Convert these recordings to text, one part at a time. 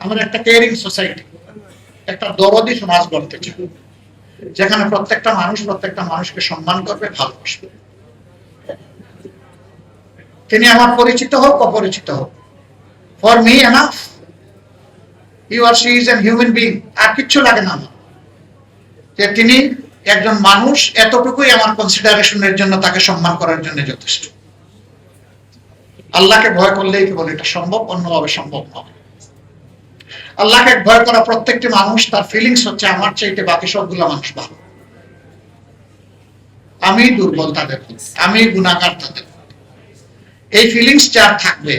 আমরা একটা caring society, একটা দরদি সমাজ গড়তে চাই, যেখানে প্রত্যেকটা মানুষকে সম্মান করবে, ভালোবাসবে। তিনি আমার পরিচিত হোক অপরিচিত হোক, for me enough he or she is an human being. আর কিচ্ছু লাগে না আমার, যে তিনি একজন মানুষ, এতটুকুই আমার কনসিডারেশনের জন্য, তাকে সম্মান করার জন্য যথেষ্ট। আল্লাহকে ভয় করলেই কেবল এটা সম্ভব, অন্যভাবে সম্ভব নয়। আল্লাহকে ভয় করা প্রত্যেকটি মানুষ, তার ফিলিংস হচ্ছে আমার চাইতে বাকি সবগুলো মানুষ ভালো, আমি দুর্বল তাদের, আমি গুনাহগার তাদের। এই ফিলিংস যার থাকবে,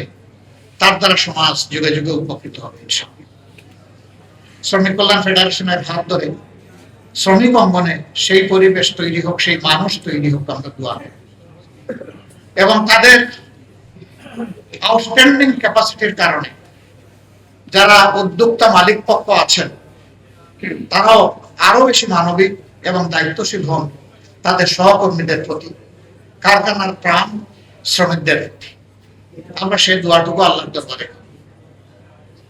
তার দ্বারা সমাজ যুগে যুগে উপকৃত হবে ইনশাআল্লাহ। শ্রমিক কল্যাণ ফেডারেশনের হাত ধরে শ্রমিক অঙ্গনে সেই পরিবেশ তৈরি হোক, সেই মানুষ তৈরি হোক, আমরা দোয়া করি। এবং তাদের আউটস্ট্যান্ডিং ক্যাপাসিটির কারণে যারা উদ্যোক্তা মালিক পক্ষ আছেন, তারাও আরো বেশি মানবিক এবং দায়িত্বশীল হন তাদের সহকর্মীদের প্রতি, কারখানার প্রাণ শ্রমিকদের প্রতি। আমরা সেই দোয়াটুকু আল্লাহর দরবারে।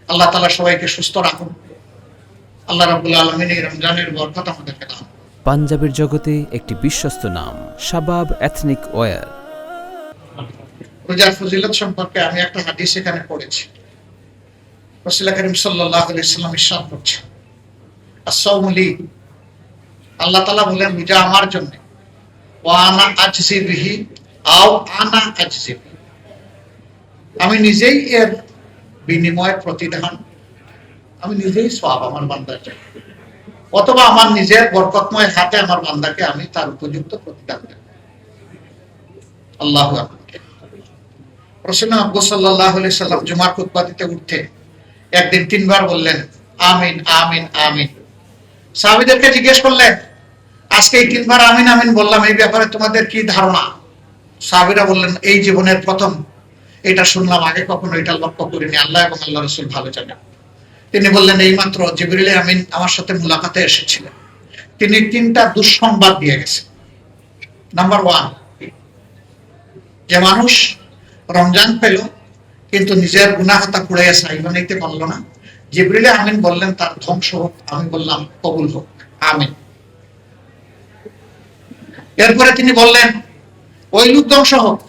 আল্লাহ তাআলা সবাইকে সুস্থ রাখুন। আল্লাহ রাব্বুল আলামিন এই রমজানের বরকত আমাদেরকে দান। পাঞ্জাবের জগতে একটি বিশ্বস্ত নাম, শাবাব এথনিক ওয়্যার। রোজার ফজিলত সম্পর্কে আমি একটা হাদিস এখানে পড়েছি। রাসূল করিম সাল্লাল্লাহু আলাইহি ওয়াসাল্লাম ইরশাদ করছেন, আস-সাওমু লি, আল্লাহ তাআলা বলেন রোজা আমার জন্য, ওয়া আনা আজজি বিহি আও আনা আজজি, আমি নিজেই এর বিনিময় প্রতিদান, আমি নিজেই সওয়াব আমার বান্দার জন্য, অথবা আমার নিজের বরকতময় হাতে আমার বান্দাকে আমি তার উপযুক্ত প্রতিদান দেব। আল্লাহু আকবার। রাসূলুল্লাহ সাল্লাল্লাহু আলাইহি সাল্লাম জুমার খুতবা দিতে উঠতে একদিন 3 বার বললেন আমিন আমিন আমিন। সাহাবীদেরকে জিজ্ঞেস করলেন, আজকে এই 3 বার আমিন আমিন বললাম, এই ব্যাপারে তোমাদের কি ধারণা? সাহাবীরা বললেন, এই জীবনের প্রথম এটা শুনলাম, আগে কখনো এটা লক্ষ্য করিনি, আল্লাহ এবং আল্লাহ রাসূল ভালো জানেন। তিনি বললেন, এইমাত্র জিবরিল আমিন আমার সাথে মুলাকাতে এসেছিলেন, তিনি 3টা দুঃসংবাদ দিয়ে গেছেন। নাম্বার 1, যে মানুষ রমজান পেল কিন্তু নিজের গুনাহতা কুড়াইয়া সাইবা নিতে পারলো না, জিবরিল আমিন বললেন তার ধ্বংস হোক, আমি বললাম কবুল হোক, আমিন। এরপরে তিনি বললেন ওই লোক ধ্বংস হোক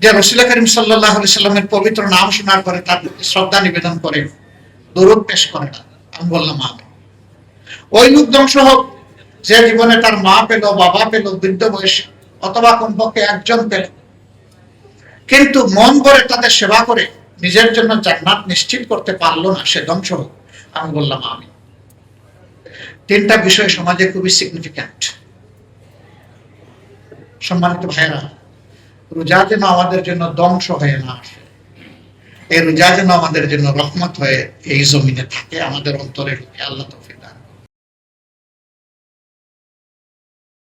যে রাসূল করিম সাল্লাল্লাহু আলাইহি সাল্লামের পবিত্র নাম শোনার পরে তার প্রতি শ্রদ্ধা নিবেদন করে, দরুদ পেশ করে না, আমি বললাম আমিন। ওই লোক ধ্বংস হোক যে জীবনে তার মা পেল, বাবা পেল, বৃদ্ধ বয়সে, অথবা কমপক্ষে একজন পেল, কিন্তু মন ভরে তাদের সেবা করে নিজের জন্য জান্নাত নিশ্চিত করতে পারলো না, সে ধ্বংস হোক, আমি বললাম আমিন। 3টা বিষয় সমাজে খুবই সিগনিফিক্যান্ট। সম্মানিত ভাইরা, রোজা যেন আমাদের জন্য ধ্বংস হয়ে না আসে, এই রোজা যেন আমাদের জন্য রহমত হয়ে এই জমিনে থাকে, আমাদের অন্তরে ঢুকে। আল্লাহ তৌফিক দান।